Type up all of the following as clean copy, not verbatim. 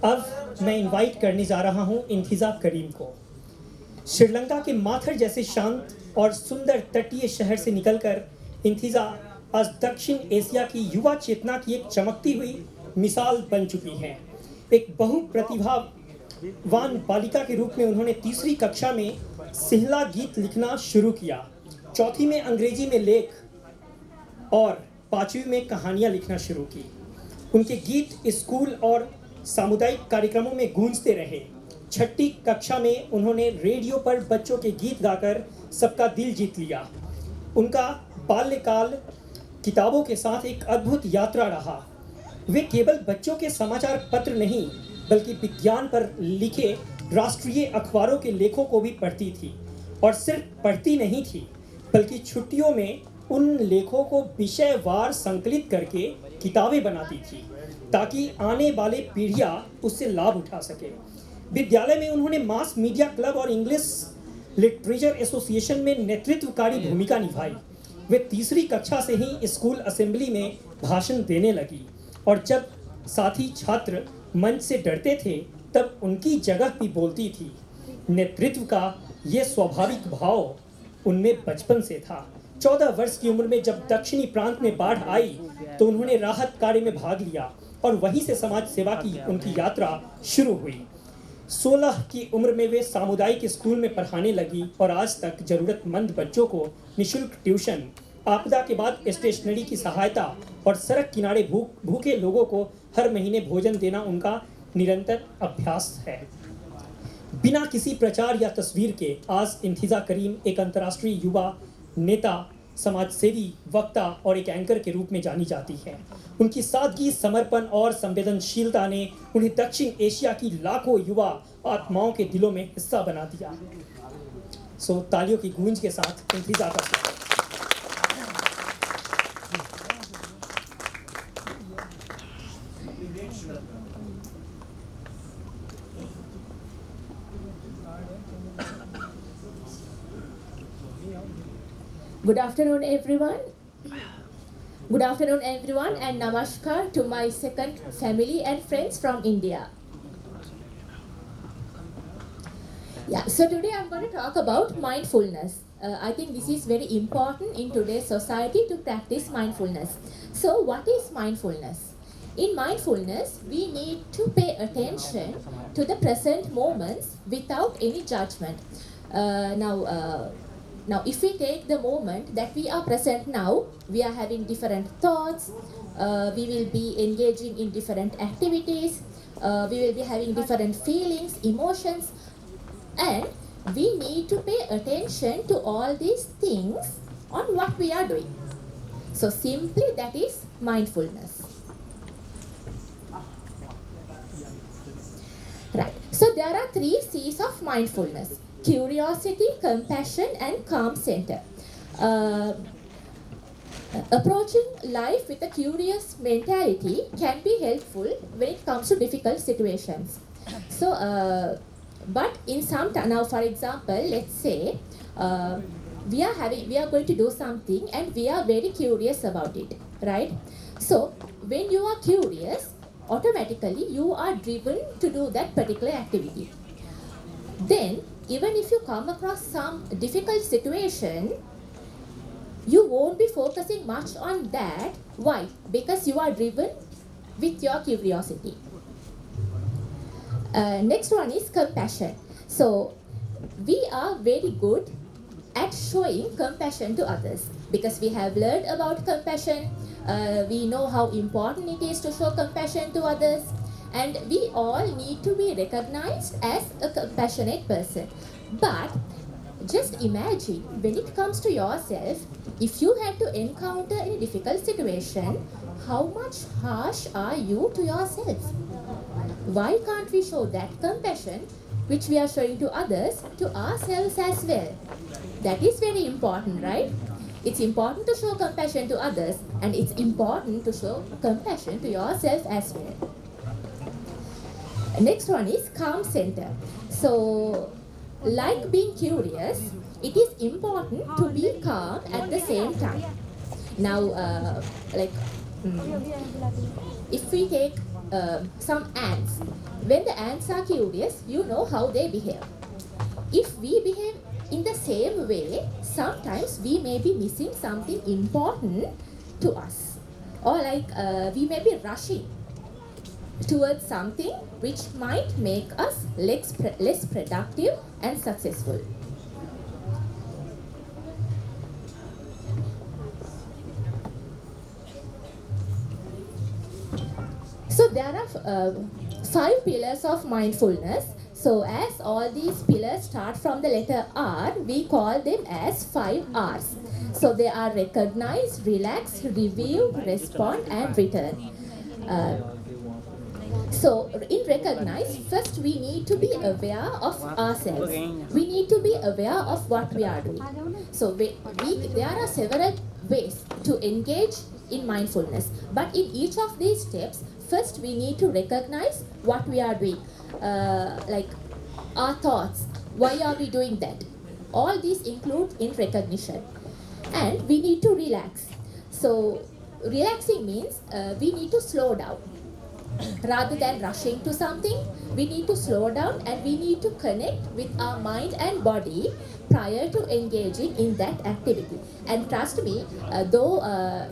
अब मैं इनवाइट करने जा रहा हूं इंथिजा करीम को। श्रीलंका के माथर जैसे शांत और सुंदर तटीय शहर से निकलकर इंथिजा आज दक्षिण एशिया की युवा चेतना की एक चमकती हुई मिसाल बन चुकी हैं। एक बहुप्रतिभावान बालिका के रूप में उन्होंने तीसरी कक्षा में सिहला गीत लिखना शुरू किया, चौथी में अंग्रेजी में लेख और पांचवी में कहानियां लिखना शुरू की। उनके गीत स्कूल और सामुदायिक कार्यक्रमों में गूंजते रहे। छठी कक्षा में उन्होंने रेडियो पर बच्चों के गीत गाकर सबका दिल जीत लिया। उनका बाल्यकाल किताबों के साथ एक अद्भुत यात्रा रहा। वे केवल बच्चों के समाचार पत्र नहीं बल्कि विज्ञान पर लिखे राष्ट्रीय अखबारों के लेखों को भी पढ़ती थी, और सिर्फ पढ़ती नहीं थी बल्कि छुट्टियों में उन लेखों को विषयवार संकलित करके किताबें बनाती थी ताकि आने वाले पीढ़ियां उससे लाभ उठा सके। विद्यालय में उन्होंने मास मीडिया क्लब और इंग्लिश लिटरेचर एसोसिएशन में नेतृत्वकारी भूमिका निभाई। वे तीसरी कक्षा से ही स्कूल असेंबली में भाषण देने लगी, और जब साथी छात्र मंच से डरते थे तब उनकी जगह भी बोलती थी। नेतृत्व का ये स्वाभाविक भाव उनमें बचपन से था। 14 वर्ष की उम्र में जब दक्षिणी प्रांत में बाढ़ आई तो उन्होंने राहत कार्य में भाग लिया, और वहीं से समाज सेवा की उनकी यात्रा शुरू हुई। 16 की उम्र में वे सामुदायिक स्कूल में पढ़ाने लगी, और आज तक जरूरतमंद बच्चों को निःशुल्क ट्यूशन, आपदा के बाद स्टेशनरी की सहायता और सड़क किनारे भूखे लोगों को हर महीने भोजन देना उनका निरंतर अभ्यास है। बिना किसी प्रचार या तस्वीर के आज इंथिजा करीम एक अंतर्राष्ट्रीय युवा नेता, समाजसेवी, वक्ता और एक एंकर के रूप में जानी जाती है। उनकी सादगी, समर्पण और संवेदनशीलता ने उन्हें दक्षिण एशिया की लाखों युवा आत्माओं के दिलों में हिस्सा बना दिया। तालियों की गूंज के साथ इंथिजा का स्वागत। Good afternoon, everyone. And namaskar to my second family and friends from India. So today I'm going to talk about mindfulness. I think this is very important in today's society to practice mindfulness. So what is mindfulness? In mindfulness, we need to pay attention to the present moments without any judgment. Now, if we take the moment that we are present now, we are having different thoughts, we will be engaging in different activities, we will be having different feelings, emotions, and we need to pay attention to all these things on what we are doing. So simply that is mindfulness. Right. So there are 3 C's of mindfulness: curiosity, compassion, and calm center. Approaching life with a curious mentality can be helpful when it comes to difficult situations. So, but in some time, now for example, let's say we are going to do something and we are very curious about it, right? So when you are curious, automatically you are driven to do that particular activity. Then even if you come across some difficult situation, you won't be focusing much on that. Why? Because you are driven with your curiosity. Next one is compassion. So we are very good at showing compassion to others because we have learned about compassion. We know how important it is to show compassion to others. And we all need to be recognized as a compassionate person. But just imagine when it comes to yourself, if you had to encounter a difficult situation, how much harsh are you to yourself? Why can't we show that compassion which we are showing to others to ourselves as well? That is very important, right? It's important to show compassion to others, and it's important to show compassion to yourself as well. Next one is calm center. So, like being curious, it is important to be calm at the same time. Now, if we take some ants, when the ants are curious, you know how they behave. If we behave in the same way, sometimes we may be missing something important to us, or like we may be rushing towards something which might make us less productive and successful. So there are 5 pillars of mindfulness. So as all these pillars start from the letter R, we call them as 5 R's. So they are recognize, relax, review, respond, and return. So in recognize, first we need to be aware of ourselves. We need to be aware of what we are doing. So there are several ways to engage in mindfulness. But in each of these steps, first we need to recognize what we are doing. Like our thoughts, why are we doing that? All these include in recognition. And we need to relax. So relaxing means we need to slow down. Rather than rushing to something, we need to slow down and we need to connect with our mind and body prior to engaging in that activity. And trust me, though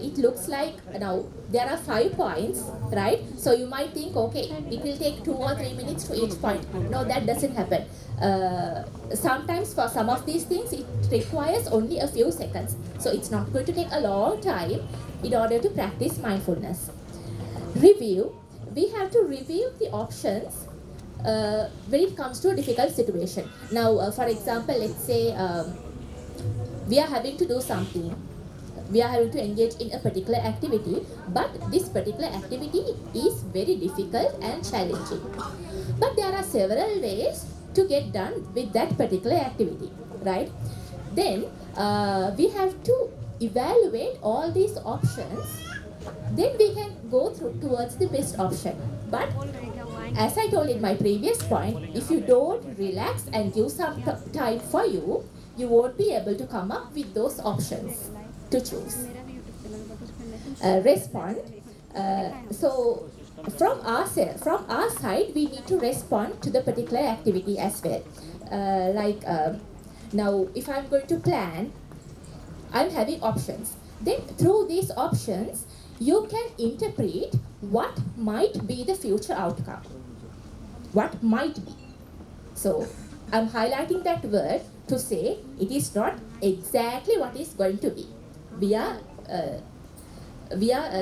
it looks like now there are 5 points, right? So you might think, okay, it will take 2 or 3 minutes to each point. No, that doesn't happen. Sometimes for some of these things, it requires only a few seconds. So it's not going to take a long time in order to practice mindfulness. Review. We have to review the options when it comes to a difficult situation. Now, for example, let's say we are having to do something. We are having to engage in a particular activity, but this particular activity is very difficult and challenging. But there are several ways to get done with that particular activity, right? Then we have to evaluate all these options. Then we can go towards the best option. But as I told in my previous point, if you don't relax and give some time for you, you won't be able to come up with those options to choose. Respond. So from our side, we need to respond to the particular activity as well. Now, if I'm going to plan, I'm having options. Then through these options, you can interpret what might be the future outcome. What might be. So I'm highlighting that word to say it is not exactly what is going to be. We are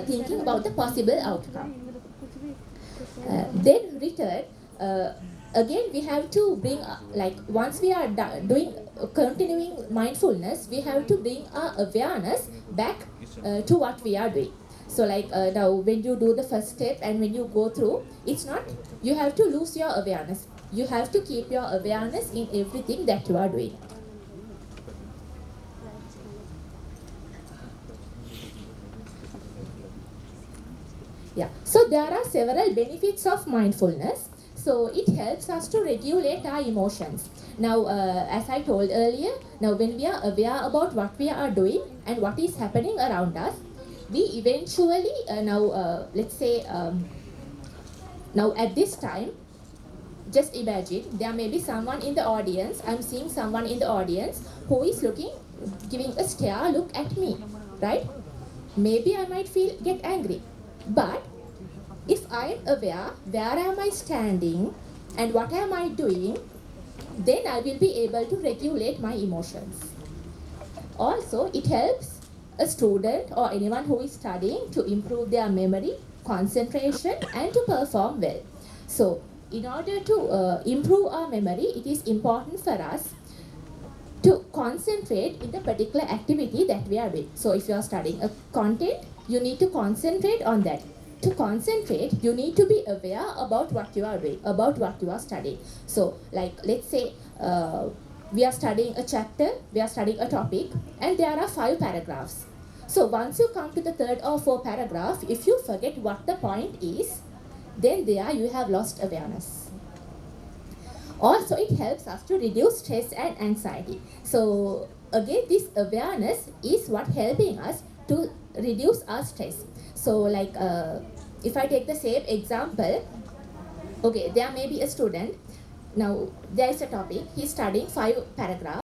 thinking about the possible outcome. Then return. Again, we have to bring, once we are continuing mindfulness, we have to bring our awareness back to what we are doing. So now when you do the first step and when you go through, it's not, you have to lose your awareness. You have to keep your awareness in everything that you are doing. Yeah, so there are several benefits of mindfulness. So it helps us to regulate our emotions. Now, as I told earlier, now when we are aware about what we are doing and what is happening around us, we eventually, let's say, now at this time, just imagine there may be someone in the audience, I'm seeing someone in the audience who is giving a stare look at me, right? Maybe I might get angry. But if I am aware, where am I standing and what am I doing, then I will be able to regulate my emotions. Also, it helps a student or anyone who is studying to improve their memory, concentration, and to perform well. So, in order to improve our memory, it is important for us to concentrate in the particular activity that we are doing. So, if you are studying a content, you need to concentrate on that. To concentrate, you need to be aware about what you are doing, about what you are studying. So, let's say we are studying a chapter, we are studying a topic, and there are 5 paragraphs. So once you come to the 3rd or 4th paragraph, if you forget what the point is, then there you have lost awareness. Also, it helps us to reduce stress and anxiety. So again, this awareness is what helping us to reduce our stress. So if I take the same example, Okay, there may be a student. Now there is a topic. He's studying 5 paragraphs.